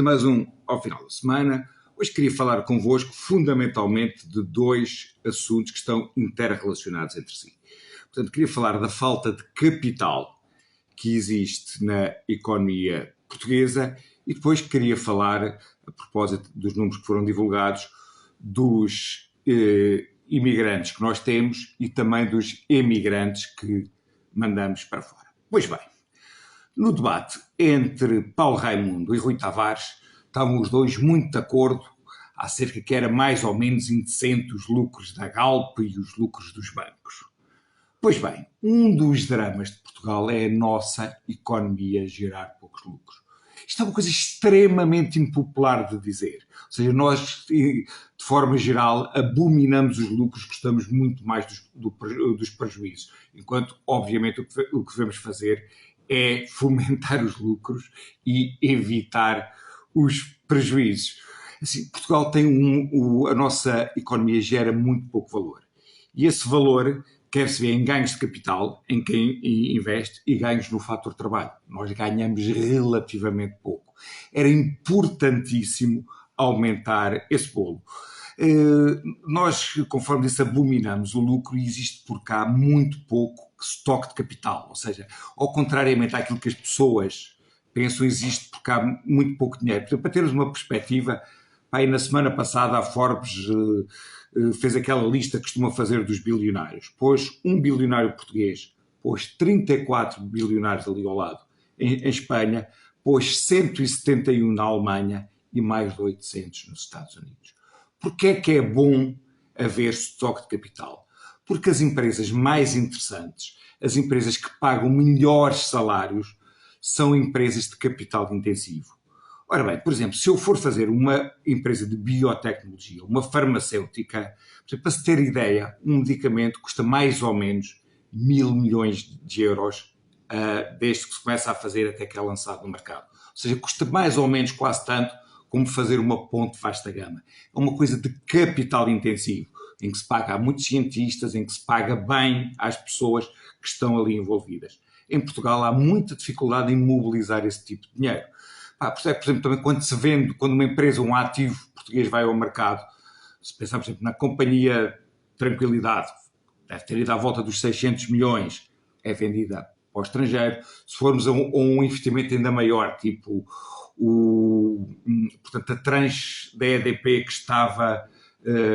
Mais um ao final da semana. Hoje queria falar convosco fundamentalmente de dois assuntos que estão interrelacionados entre si. Portanto, queria falar da falta de capital que existe na economia portuguesa e depois queria falar, a propósito dos números que foram divulgados, dos imigrantes que nós temos e também dos emigrantes que mandamos para fora. Pois bem, no debate entre Paulo Raimundo e Rui Tavares, estavam os dois muito de acordo acerca que era mais ou menos indecente os lucros da Galp e os lucros dos bancos. Pois bem, um dos dramas de Portugal é a nossa economia gerar poucos lucros. Isto é uma coisa extremamente impopular de dizer. Ou seja, nós, de forma geral, abominamos os lucros, gostamos muito mais dos prejuízos. Enquanto, obviamente, o que devemos fazer é fomentar os lucros e evitar os prejuízos. Assim, Portugal tem a nossa economia gera muito pouco valor. E esse valor quer-se ver em ganhos de capital, em quem investe, e ganhos no fator trabalho. Nós ganhamos relativamente pouco. Era importantíssimo aumentar esse bolo. Nós, conforme disse, abominamos o lucro e existe por cá muito pouco estoque de capital. Ou seja, ao contrariamente àquilo que as pessoas pensam, existe por cá muito pouco dinheiro. Portanto, para termos uma perspectiva, aí na semana passada a Forbes fez aquela lista que costuma fazer dos bilionários. Pôs um bilionário português, pôs 34 bilionários ali ao lado em Espanha, pôs 171 na Alemanha e mais de 800 nos Estados Unidos. Porquê é que é bom haver estoque de capital? Porque as empresas mais interessantes, as empresas que pagam melhores salários, são empresas de capital intensivo. Ora bem, por exemplo, se eu for fazer uma empresa de biotecnologia, uma farmacêutica, para se ter ideia, um medicamento custa mais ou menos 1.000 milhões de euros desde que se começa a fazer até que é lançado no mercado. Ou seja, custa mais ou menos quase tanto como fazer uma ponte de vasta gama. É uma coisa de capital intensivo, em que se paga a muitos cientistas, em que se paga bem às pessoas que estão ali envolvidas. Em Portugal há muita dificuldade em mobilizar esse tipo de dinheiro. Por exemplo, também quando uma empresa, um ativo português vai ao mercado, se pensar, por exemplo, na Companhia Tranquilidade, deve ter ido à volta dos 600 milhões, é vendida ao estrangeiro. Se formos a um investimento ainda maior, tipo portanto, a tranche da EDP que estava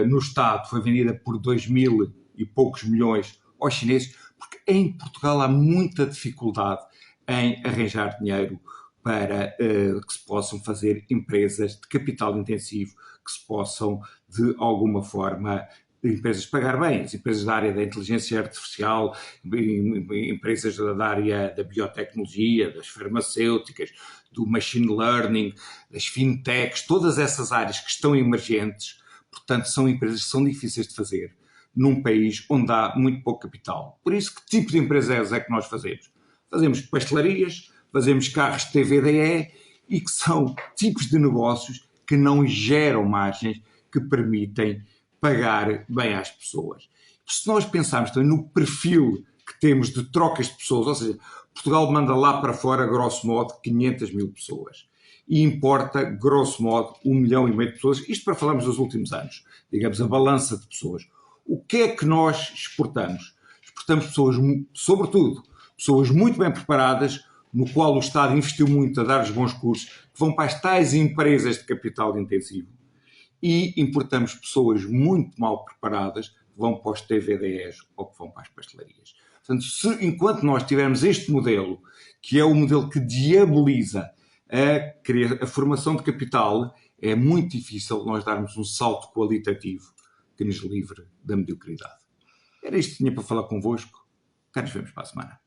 no Estado foi vendida por 2.000 e poucos milhões aos chineses, porque em Portugal há muita dificuldade em arranjar dinheiro para que se possam fazer empresas de capital intensivo, que se possam, de alguma forma, empresas pagar bem, as empresas da área da inteligência artificial, empresas da área da biotecnologia, das farmacêuticas, do machine learning, das fintechs, todas essas áreas que estão emergentes, portanto, são empresas que são difíceis de fazer num país onde há muito pouco capital. Por isso, que tipo de empresas é que nós fazemos? Fazemos pastelarias, fazemos carros de TVDE e que são tipos de negócios que não geram margens que permitem pagar bem às pessoas. Se nós pensarmos também no perfil que temos de trocas de pessoas, ou seja, Portugal manda lá para fora, grosso modo, 500 mil pessoas e importa, grosso modo, 1,5 milhão de pessoas, isto para falarmos dos últimos anos, digamos, a balança de pessoas. O que é que nós exportamos? Exportamos pessoas, sobretudo, pessoas muito bem preparadas, no qual o Estado investiu muito a dar os bons cursos, que vão para as tais empresas de capital intensivo. E importamos pessoas muito mal preparadas, que vão para os TVDEs ou que vão para as pastelarias. Portanto, enquanto nós tivermos este modelo, que é o modelo que diaboliza a formação de capital, é muito difícil nós darmos um salto qualitativo que nos livre da mediocridade. Era isto que tinha para falar convosco. Cá nos vemos para a semana.